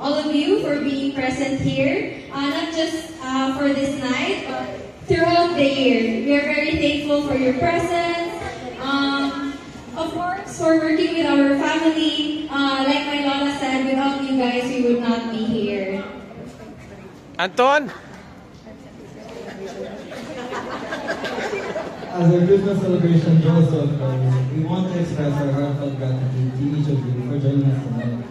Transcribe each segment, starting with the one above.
all of you for being present here, not just for this night, but throughout the year. We are very thankful for your presence. Of course, for working with our family. Like my Lola said, without you guys, we would not be here. Anton? As our Christmas celebration draws to a close, we want to express our heartfelt gratitude to each of you for joining us tonight.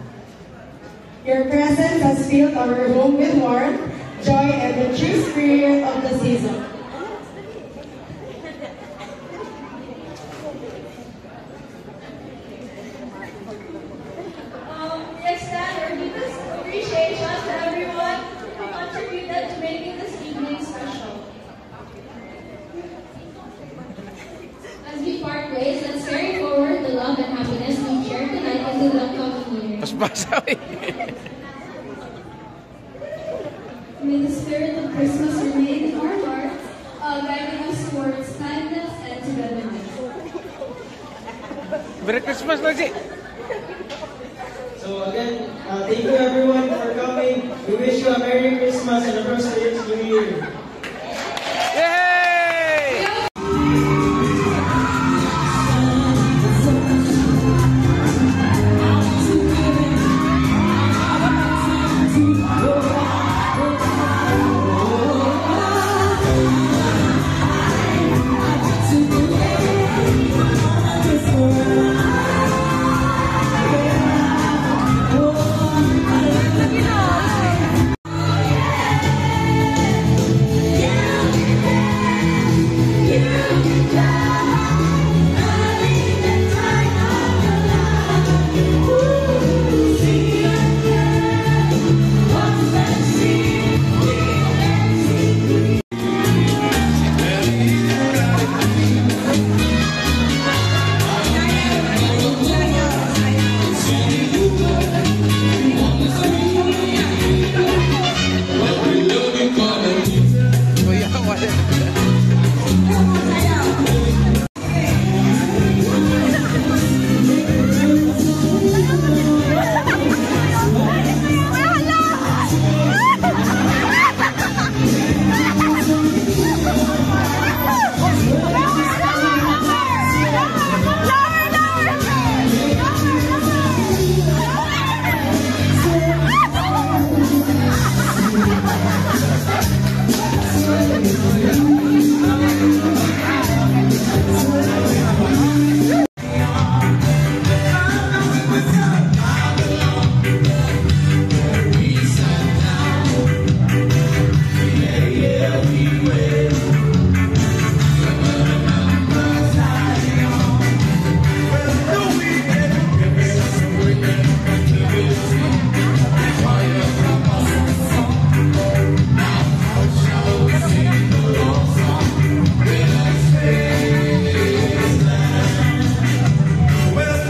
Your presence has filled our home with warmth, joy, and the true spirit of the season. We extend our deepest appreciation to everyone who contributed to making this evening special. As we part ways, let's carry forward the love and happiness we shared tonight into the coming year. May the spirit of Christmas remain in our hearts, guiding us towards kindness and togetherness. Merry Christmas, Logi! So again, thank you everyone for coming. We wish you a Merry Christmas and a prosperous New Year. Yay! Let's